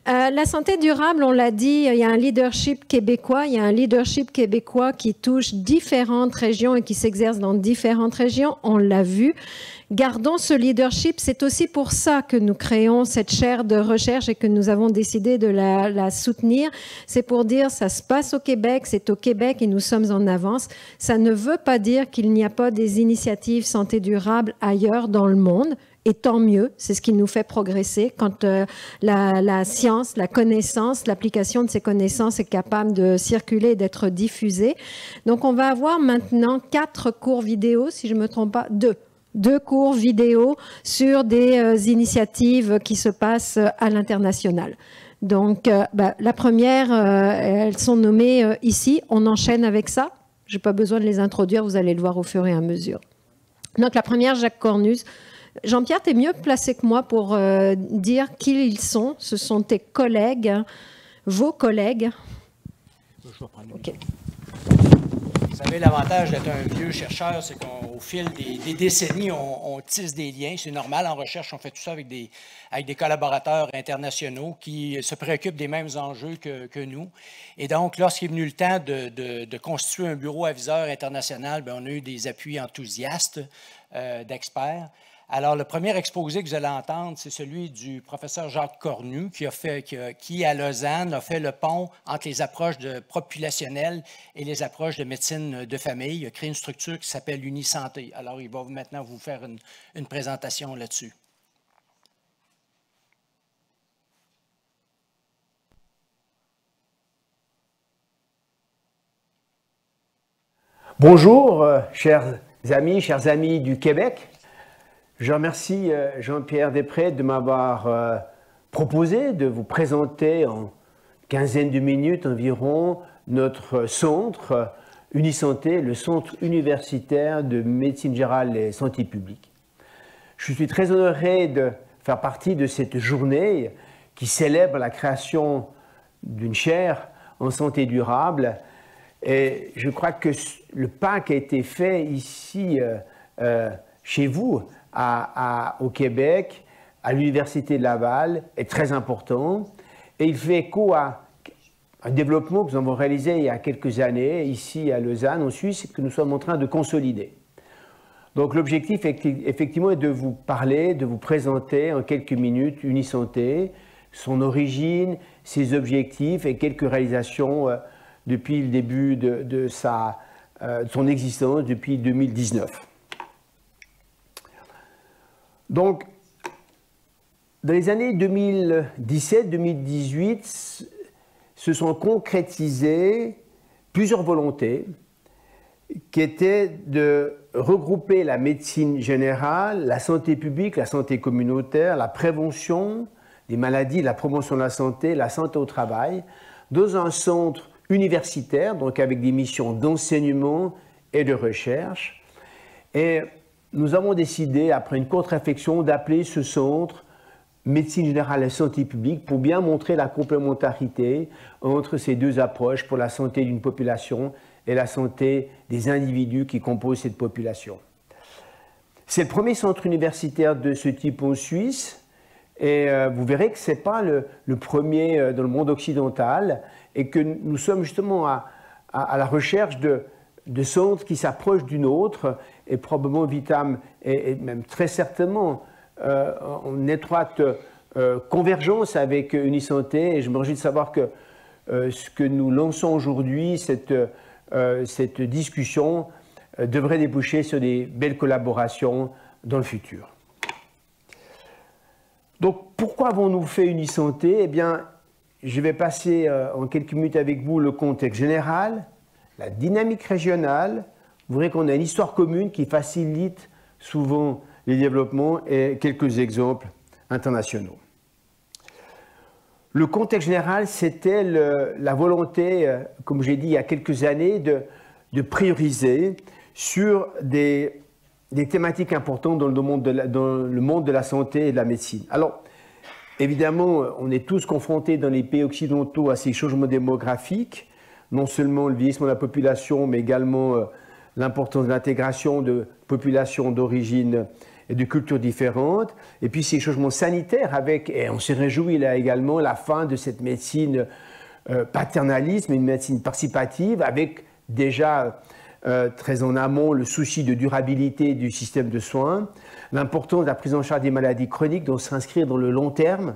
La santé durable, on l'a dit, il y a un leadership québécois. Il y a un leadership québécois qui touche différentes régions et qui s'exerce dans différentes régions. On l'a vu. Gardons ce leadership. C'est aussi pour ça que nous créons cette chaire de recherche et que nous avons décidé de la soutenir. C'est pour dire ça se passe au Québec, c'est au Québec et nous sommes en avance. Ça ne veut pas dire qu'il n'y a pas des initiatives santé durable ailleurs dans le monde. Et tant mieux, c'est ce qui nous fait progresser quand la science, la connaissance, l'application de ces connaissances est capable de circuler et d'être diffusée. Donc, on va avoir maintenant 4 cours vidéo, si je ne me trompe pas, 2 cours vidéo sur des initiatives qui se passent à l'international. Donc, la première, elles sont nommées ici. On enchaîne avec ça. Je n'ai pas besoin de les introduire, vous allez le voir au fur et à mesure. Donc, la première, Jacques Cornus. Jean-Pierre, tu es mieux placé que moi pour dire qui ils sont. Ce sont tes collègues, vos collègues. Je vais prendre une. Okay. Vous savez, l'avantage d'être un vieux chercheur, c'est qu'au fil des décennies, on tisse des liens. C'est normal, en recherche, on fait tout ça avec des collaborateurs internationaux qui se préoccupent des mêmes enjeux que nous. Et donc, lorsqu'il est venu le temps de constituer un bureau aviseur international, bien, on a eu des appuis enthousiastes d'experts. Alors, le premier exposé que vous allez entendre, c'est celui du professeur Jacques Cornu, qui, à Lausanne, a fait le pont entre les approches populationnelles et les approches de médecine de famille. Il a créé une structure qui s'appelle Unisanté. Alors, il va maintenant vous faire une présentation là-dessus. Bonjour, chers amis du Québec. Je remercie Jean-Pierre Després de m'avoir proposé de vous présenter en quinzaine de minutes environ notre centre Unisanté, le centre universitaire de médecine générale et santé publique. Je suis très honoré de faire partie de cette journée qui célèbre la création d'une chaire en santé durable. Et je crois que le pas qui a été fait ici, chez vous, au Québec, à l'Université de Laval, est très important. Et il fait écho à un développement que nous avons réalisé il y a quelques années, ici à Lausanne, en Suisse, que nous sommes en train de consolider. Donc l'objectif, effectivement, est de vous parler, de vous présenter en quelques minutes Unisanté, son origine, ses objectifs et quelques réalisations depuis le début de son existence, depuis 2019. Donc, dans les années 2017-2018, se sont concrétisées plusieurs volontés qui étaient de regrouper la médecine générale, la santé publique, la santé communautaire, la prévention des maladies, la promotion de la santé au travail, dans un centre universitaire, donc avec des missions d'enseignement et de recherche. Et nous avons décidé, après une courte réflexion, d'appeler ce centre médecine générale et santé publique pour bien montrer la complémentarité entre ces deux approches pour la santé d'une population et la santé des individus qui composent cette population. C'est le premier centre universitaire de ce type en Suisse et vous verrez que ce n'est pas le premier dans le monde occidental et que nous sommes justement à la recherche de centres qui s'approchent d'une autre et probablement Vitam et même très certainement en étroite convergence avec Unisanté et je me réjouis de savoir que ce que nous lançons aujourd'hui, cette discussion devrait déboucher sur des belles collaborations dans le futur. Donc pourquoi avons-nous fait Unisanté? Eh bien, je vais passer en quelques minutes avec vous le contexte général, la dynamique régionale. Vous verrez qu'on a une histoire commune qui facilite souvent les développements et quelques exemples internationaux. Le contexte général, c'était la volonté, comme j'ai dit il y a quelques années, de prioriser sur des thématiques importantes dans le monde de la santé et de la médecine. Alors, évidemment, on est tous confrontés dans les pays occidentaux à ces changements démographiques, non seulement le vieillissement de la population, mais également l'importance de l'intégration de populations d'origine et de cultures différentes. Et puis ces changements sanitaires avec, et on s'est réjoui là également, la fin de cette médecine paternaliste, une médecine participative, avec déjà très en amont le souci de durabilité du système de soins, l'importance de la prise en charge des maladies chroniques, donc s'inscrire dans le long terme,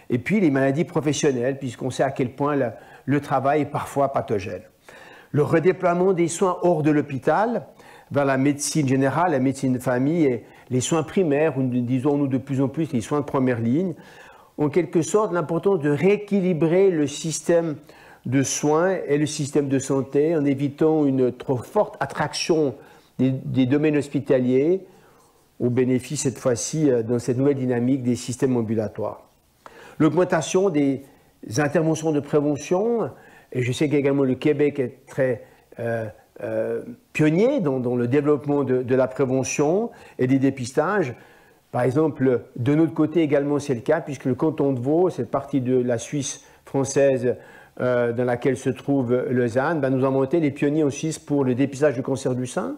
et puis les maladies professionnelles, puisqu'on sait à quel point le travail est parfois pathogène. Le redéploiement des soins hors de l'hôpital vers la médecine générale, la médecine de famille et les soins primaires, ou disons-nous de plus en plus les soins de première ligne, en quelque sorte l'importance de rééquilibrer le système de soins et le système de santé en évitant une trop forte attraction des domaines hospitaliers au bénéfice cette fois-ci dans cette nouvelle dynamique des systèmes ambulatoires. L'augmentation des interventions de prévention, et je sais qu'également le Québec est très pionnier dans le développement de la prévention et des dépistages. Par exemple, de notre côté également c'est le cas, puisque le canton de Vaud, cette partie de la Suisse française dans laquelle se trouve Lausanne, nous avons été les pionniers en Suisse pour le dépistage du cancer du sein.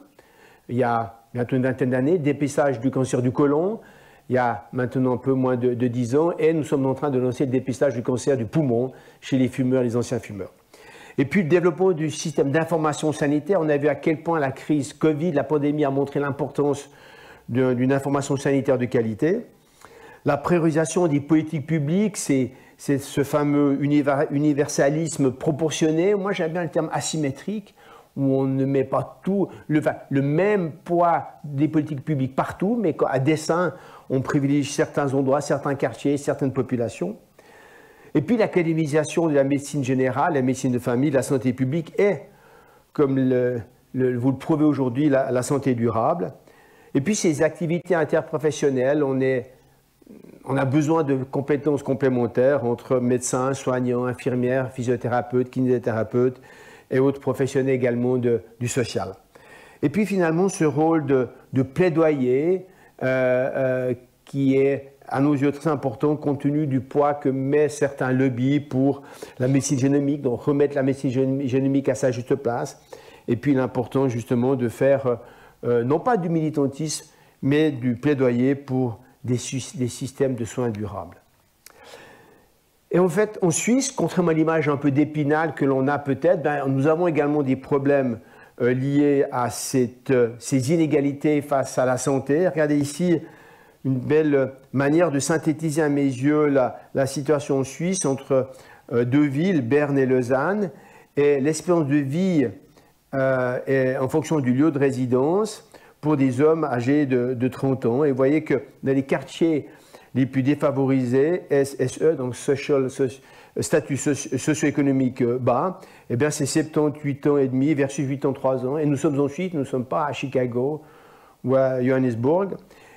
Il y a bientôt une vingtaine d'années, dépistage du cancer du côlon, il y a maintenant un peu moins de 10 ans, et nous sommes en train de lancer le dépistage du cancer du poumon chez les fumeurs, les anciens fumeurs. Et puis le développement du système d'information sanitaire, on a vu à quel point la crise Covid, la pandémie a montré l'importance d'une information sanitaire de qualité. La priorisation des politiques publiques, c'est ce fameux universalisme proportionné. Moi, j'aime bien le terme asymétrique, où on ne met pas tout, le même poids des politiques publiques partout, mais qu'à dessein, on privilégie certains endroits, certains quartiers, certaines populations. Et puis l'académisation de la médecine générale, la médecine de famille, la santé publique est, comme vous le prouvez aujourd'hui, la santé durable. Et puis ces activités interprofessionnelles, on a besoin de compétences complémentaires entre médecins, soignants, infirmières, physiothérapeutes, kinésithérapeutes et autres professionnels également du social. Et puis finalement ce rôle de plaidoyer qui est à nos yeux très important compte tenu du poids que met certains lobbies pour la médecine génomique, donc remettre la médecine génomique à sa juste place, et puis l'importance justement de faire non pas du militantisme, mais du plaidoyer pour des systèmes de soins durables. Et en fait, en Suisse, contrairement à l'image un peu d'Épinal que l'on a peut-être, nous avons également des problèmes liés à ces inégalités face à la santé. Regardez ici une belle manière de synthétiser à mes yeux la situation en Suisse entre deux villes, Berne et Lausanne, et l'espérance de vie en fonction du lieu de résidence pour des hommes âgés de 30 ans. Et vous voyez que dans les quartiers les plus défavorisés, SSE, donc statut socio-économique bas, eh bien c'est 78 ans et demi versus 83 ans. Et nous sommes ensuite, nous ne sommes pas à Chicago ou à Johannesburg.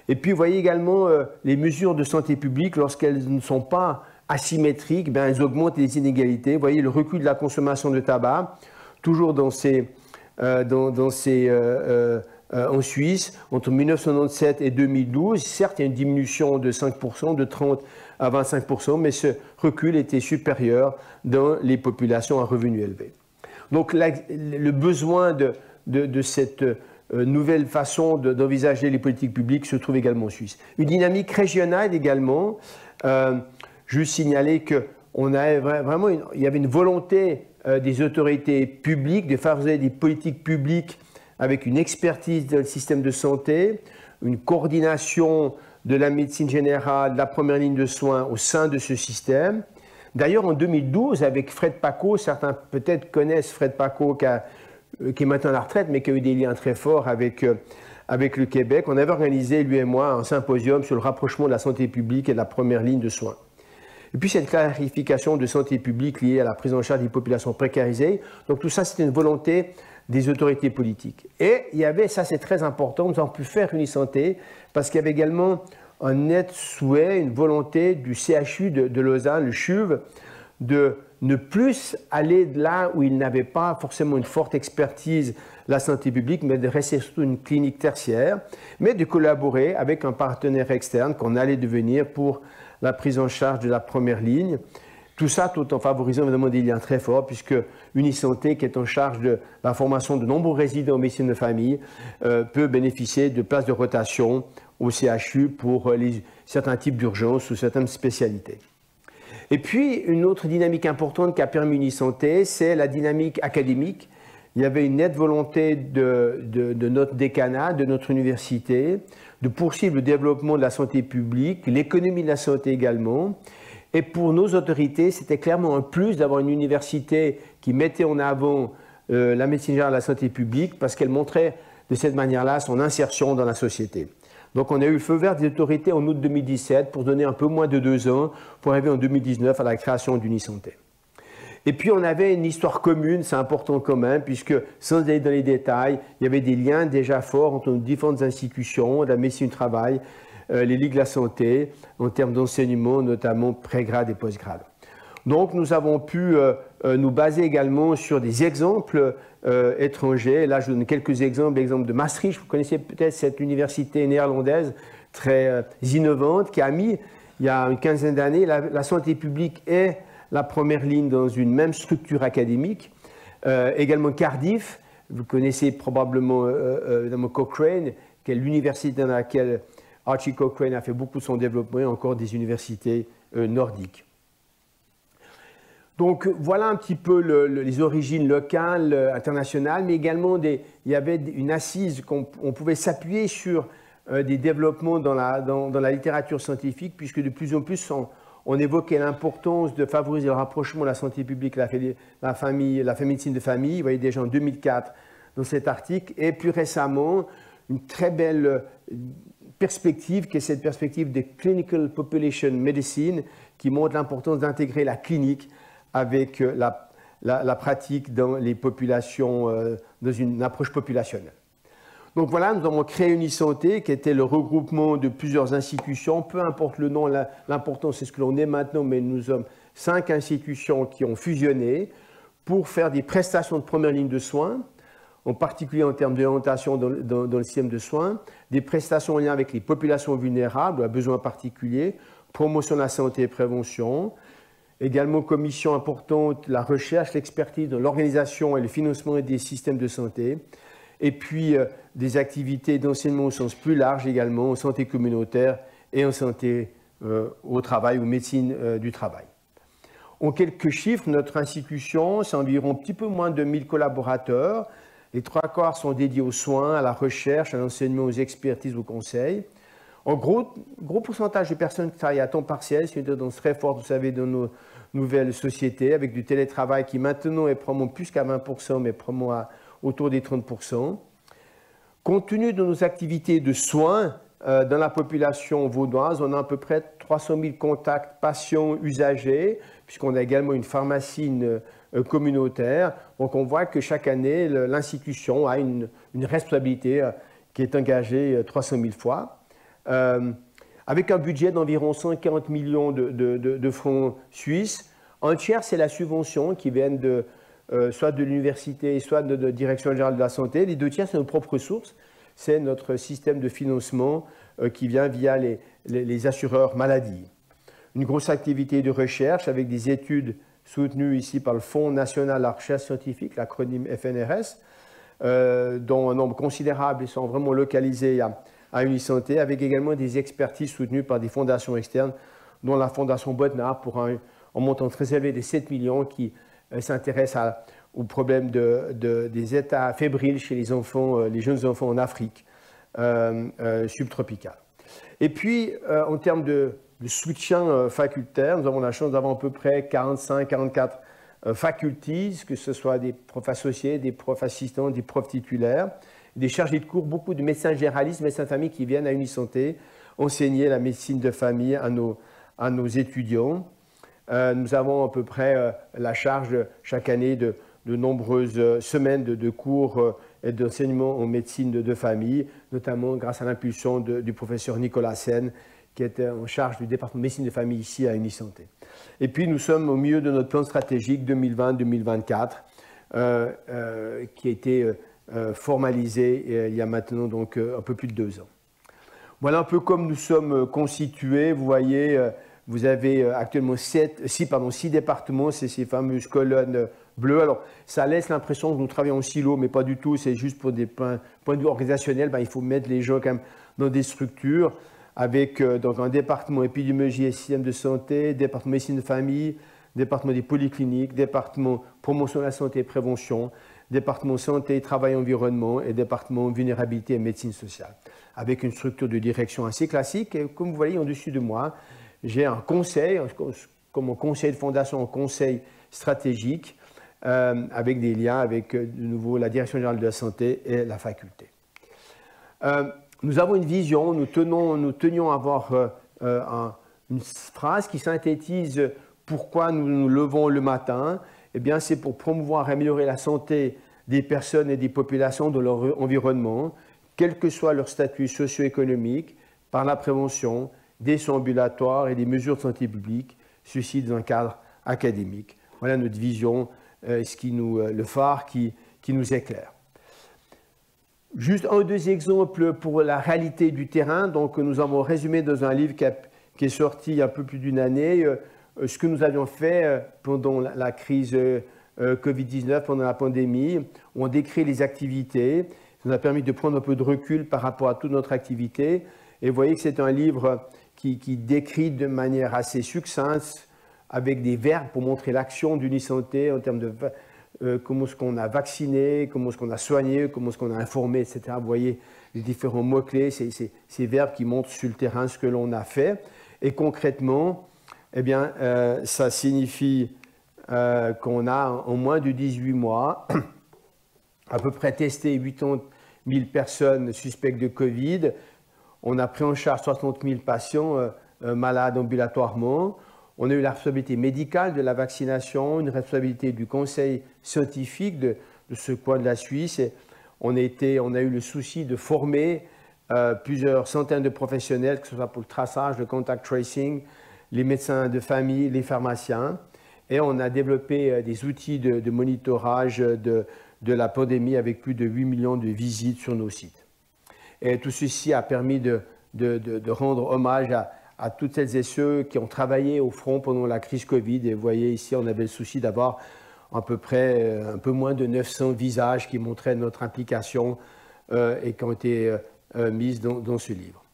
Et puis vous voyez également les mesures de santé publique, lorsqu'elles ne sont pas asymétriques, elles augmentent les inégalités. Vous voyez le recul de la consommation de tabac, toujours en Suisse, entre 1997 et 2012, certes, il y a une diminution de 5%, de 30 à 25%, mais ce recul était supérieur dans les populations à revenus élevés. Donc, le besoin de cette nouvelle façon d'envisager les politiques publiques se trouve également en Suisse. Une dynamique régionale également. Juste signaler qu'il y avait une volonté des autorités publiques de favoriser des politiques publiques avec une expertise dans le système de santé, une coordination de la médecine générale, de la première ligne de soins au sein de ce système. D'ailleurs, en 2012, avec Fred Paco, certains peut-être connaissent Fred Paco qui est maintenant à la retraite, mais qui a eu des liens très forts avec le Québec. On avait organisé, lui et moi, un symposium sur le rapprochement de la santé publique et de la première ligne de soins. Et puis cette clarification de santé publique liée à la prise en charge des populations précarisées. Donc tout ça, c'était une volonté des autorités politiques. Et il y avait, ça c'est très important, nous avons pu faire Unisanté, parce qu'il y avait également un net souhait, une volonté du CHU de Lausanne, le CHUV, de ne plus aller là où il n'avait pas forcément une forte expertise la santé publique, mais de rester surtout une clinique tertiaire, mais de collaborer avec un partenaire externe qu'on allait devenir pour la prise en charge de la première ligne. Tout ça tout en favorisant évidemment des liens très forts, puisque Unisanté, qui est en charge de la formation de nombreux résidents en médecine de famille, peut bénéficier de places de rotation au CHU pour certains types d'urgences ou certaines spécialités. Et puis, une autre dynamique importante qu'a permis Unisanté, c'est la dynamique académique. Il y avait une nette volonté de notre décanat, de notre université, de poursuivre le développement de la santé publique, l'économie de la santé également. Et pour nos autorités, c'était clairement un plus d'avoir une université qui mettait en avant la médecine générale et la santé publique parce qu'elle montrait de cette manière-là son insertion dans la société. Donc on a eu le feu vert des autorités en août 2017 pour donner un peu moins de 2 ans pour arriver en 2019 à la création d'Unisanté. Et puis on avait une histoire commune, c'est important quand même, puisque sans aller dans les détails, il y avait des liens déjà forts entre nos différentes institutions, la médecine du travail, les ligues de la santé, en termes d'enseignement, notamment prégrade et postgrade. Donc nous avons pu nous baser également sur des exemples étrangers. Là, je donne quelques exemples. L'exemple de Maastricht, vous connaissez peut-être cette université néerlandaise très innovante qui a mis, il y a une quinzaine d'années, la santé publique et la première ligne dans une même structure académique. Également Cardiff, vous connaissez probablement Cochrane, qui est l'université dans laquelle Archie Cochrane a fait beaucoup de son développement, et encore des universités nordiques. Donc voilà un petit peu les origines locales, internationales, mais également il y avait une assise qu'on pouvait s'appuyer sur des développements dans la littérature scientifique, puisque de plus en plus on évoquait l'importance de favoriser le rapprochement de la santé publique, la médecine de famille. Vous voyez déjà en 2004 dans cet article, et plus récemment une très belle perspective, qui est cette perspective de Clinical Population Medicine, qui montre l'importance d'intégrer la clinique avec la pratique dans les populations, dans une approche populationnelle. Donc voilà, nous avons créé Unisanté, qui était le regroupement de plusieurs institutions, peu importe le nom, l'important c'est ce que l'on est maintenant, mais nous sommes 5 institutions qui ont fusionné pour faire des prestations de première ligne de soins, en particulier en termes d'orientation dans le système de soins, des prestations en lien avec les populations vulnérables, à besoins particuliers, promotion de la santé et prévention, également commission importante, la recherche, l'expertise dans l'organisation et le financement des systèmes de santé, et puis des activités d'enseignement au sens plus large également, en santé communautaire et en santé au travail ou médecine du travail. En quelques chiffres, notre institution, c'est environ un petit peu moins de 1000 collaborateurs. Les 3/4 sont dédiés aux soins, à la recherche, à l'enseignement, aux expertises, aux conseils. En gros pourcentage de personnes qui travaillent à temps partiel, c'est une tendance très forte, vous savez, dans nos nouvelles sociétés, avec du télétravail qui maintenant est probablement plus qu'à 20%, mais probablement autour des 30%. Compte tenu de nos activités de soins dans la population vaudoise, on a à peu près 300 000 contacts patients usagers, puisqu'on a également une pharmacie communautaire. Donc on voit que chaque année, l'institution a une responsabilité qui est engagée 300 000 fois. Avec un budget d'environ 140 millions de francs suisses. Un tiers, c'est la subvention qui vient soit de l'université, soit de la Direction générale de la santé. Les 2 tiers, c'est nos propres ressources. C'est notre système de financement qui vient via les assureurs maladie. Une grosse activité de recherche avec des études soutenues ici par le Fonds national de la recherche scientifique, l'acronyme FNRS, dont un nombre considérable sont vraiment localisés à Unisanté, avec également des expertises soutenues par des fondations externes, dont la Fondation Bodnar pour un montant très élevé de 7 millions qui s'intéresse au problème des états fébriles chez les enfants, les jeunes enfants en Afrique subtropicale. Et puis, en termes de soutien facultaire, nous avons la chance d'avoir à peu près 45-44 faculties, que ce soit des profs associés, des profs assistants, des profs titulaires, des chargés de cours, beaucoup de médecins généralistes, médecins de famille qui viennent à Unisanté enseigner la médecine de famille à nos étudiants. Nous avons à peu près la charge chaque année de nombreuses semaines de cours et d'enseignement en médecine de famille, notamment grâce à l'impulsion du professeur Nicolas Sen, qui était en charge du département de médecine de famille ici à Unisanté. Et puis nous sommes au milieu de notre plan stratégique 2020-2024, qui a été formalisé il y a maintenant donc un peu plus de 2 ans. Voilà un peu comme nous sommes constitués. Vous voyez Vous avez actuellement 6 départements, c'est ces fameuses colonnes bleues. Alors, ça laisse l'impression que nous travaillons en silo, mais pas du tout. C'est juste pour des points de vue organisationnels. Il faut mettre les gens quand même dans des structures avec donc un département épidémiologie et système de santé, département médecine de famille, département des polycliniques, département promotion de la santé et prévention, département santé, travail, environnement et département vulnérabilité et médecine sociale, avec une structure de direction assez classique. Et comme vous voyez, en dessus de moi, j'ai un conseil, comme un conseil de fondation, un conseil stratégique, avec des liens avec, de nouveau, la Direction générale de la santé et la faculté. Nous avons une vision, nous tenions à avoir une phrase qui synthétise pourquoi nous nous levons le matin. Eh bien, c'est pour promouvoir et améliorer la santé des personnes et des populations dans leur environnement, quel que soit leur statut socio-économique, par la prévention, des soins ambulatoires et des mesures de santé publique, ceci dans un cadre académique. Voilà notre vision, le phare qui nous éclaire. Juste un ou deux exemples pour la réalité du terrain. Donc, nous avons résumé dans un livre qui est sorti il y a un peu plus d'une année ce que nous avions fait pendant la crise Covid-19, pendant la pandémie, où on décrit les activités. Ça nous a permis de prendre un peu de recul par rapport à toute notre activité. Et vous voyez que c'est un livre qui décrit de manière assez succincte, avec des verbes pour montrer l'action d'Unisanté en termes de comment est-ce qu'on a vacciné, comment est-ce qu'on a soigné, comment est-ce qu'on a informé, etc. Vous voyez les différents mots-clés, ces verbes qui montrent sur le terrain ce que l'on a fait. Et concrètement, eh bien, ça signifie qu'on a en moins de 18 mois à peu près testé 80 000 personnes suspectes de Covid. On a pris en charge 60 000 patients malades ambulatoirement. On a eu la responsabilité médicale de la vaccination, une responsabilité du conseil scientifique de ce coin de la Suisse. Et on a eu le souci de former plusieurs centaines de professionnels, que ce soit pour le traçage, le contact tracing, les médecins de famille, les pharmaciens. Et on a développé des outils de monitorage de la pandémie avec plus de 8 millions de visites sur nos sites. Et tout ceci a permis de rendre hommage à toutes celles et ceux qui ont travaillé au front pendant la crise Covid. Et vous voyez ici, on avait le souci d'avoir à peu près un peu moins de 900 visages qui montraient notre implication et qui ont été mis dans ce livre.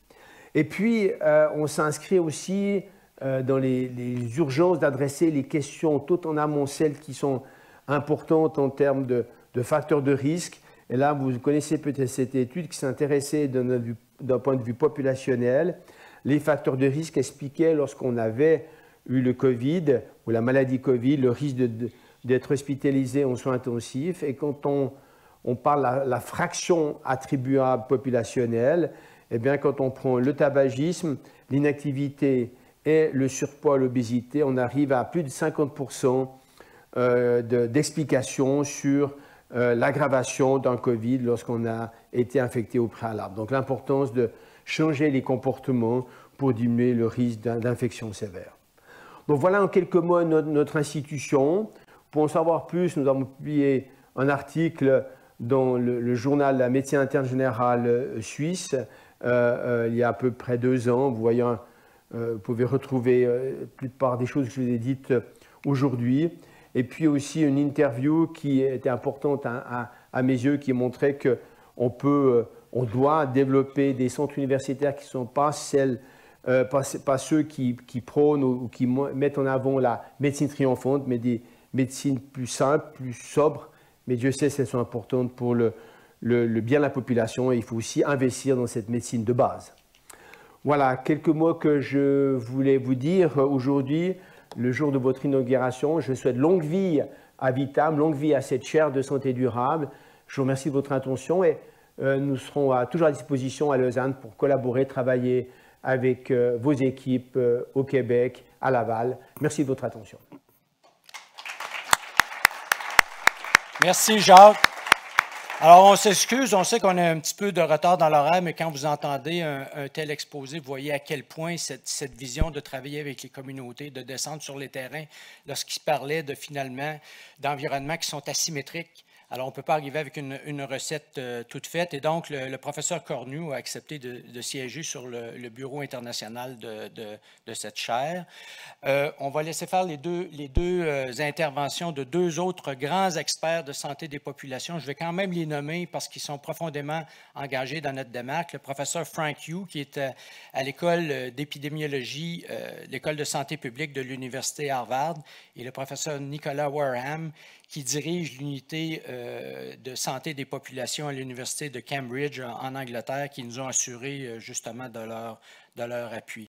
Et puis, on s'inscrit aussi dans les urgences d'adresser les questions tout en amont, celles qui sont importantes en termes de facteurs de risque. Et là, vous connaissez peut-être cette étude qui s'intéressait d'un point de vue populationnel. Les facteurs de risque expliquaient lorsqu'on avait eu le Covid ou la maladie Covid, le risque d'être hospitalisé en soins intensifs. Et quand on parle de la fraction attribuable populationnelle, eh bien, quand on prend le tabagisme, l'inactivité et le surpoids, l'obésité, on arrive à plus de 50% d'explications sur l'aggravation d'un Covid lorsqu'on a été infecté au préalable. Donc l'importance de changer les comportements pour diminuer le risque d'infection sévère. Donc voilà en quelques mots notre institution. Pour en savoir plus, nous avons publié un article dans le journal La médecine interne générale suisse il y a à peu près 2 ans. Vous pouvez retrouver la plupart des choses que je vous ai dites aujourd'hui. Et puis aussi une interview qui était importante à mes yeux, qui montrait qu'on doit développer des centres universitaires qui ne sont pas ceux qui prônent ou qui mettent en avant la médecine triomphante, mais des médecines plus simples, plus sobres. Mais Dieu sait qu'elles sont importantes pour le bien de la population et il faut aussi investir dans cette médecine de base. Voilà, quelques mots que je voulais vous dire aujourd'hui, le jour de votre inauguration. Je souhaite longue vie à Vitam, longue vie à cette chaire de santé durable. Je vous remercie de votre attention et nous serons toujours à disposition à Lausanne pour collaborer, travailler avec vos équipes au Québec, à Laval. Merci de votre attention. Merci, Jacques. Alors, on s'excuse, on sait qu'on a un petit peu de retard dans l'horaire, mais quand vous entendez un tel exposé, vous voyez à quel point cette vision de travailler avec les communautés, de descendre sur les terrains, lorsqu'il se parlait finalement d'environnements qui sont asymétriques, Alors, on ne peut pas arriver avec une recette toute faite. Et donc, le professeur Cornu a accepté de siéger sur le bureau international de cette chaire. On va laisser faire les deux interventions de deux autres grands experts de santé des populations. Je vais quand même les nommer parce qu'ils sont profondément engagés dans notre démarche. Le professeur Frank Yu, qui est à l'école d'épidémiologie, l'école de santé publique de l'Université Harvard, et le professeur Nicolas Wareham, qui dirige l'unité de santé des populations à l'Université de Cambridge en Angleterre, qui nous ont assuré justement de leur appui.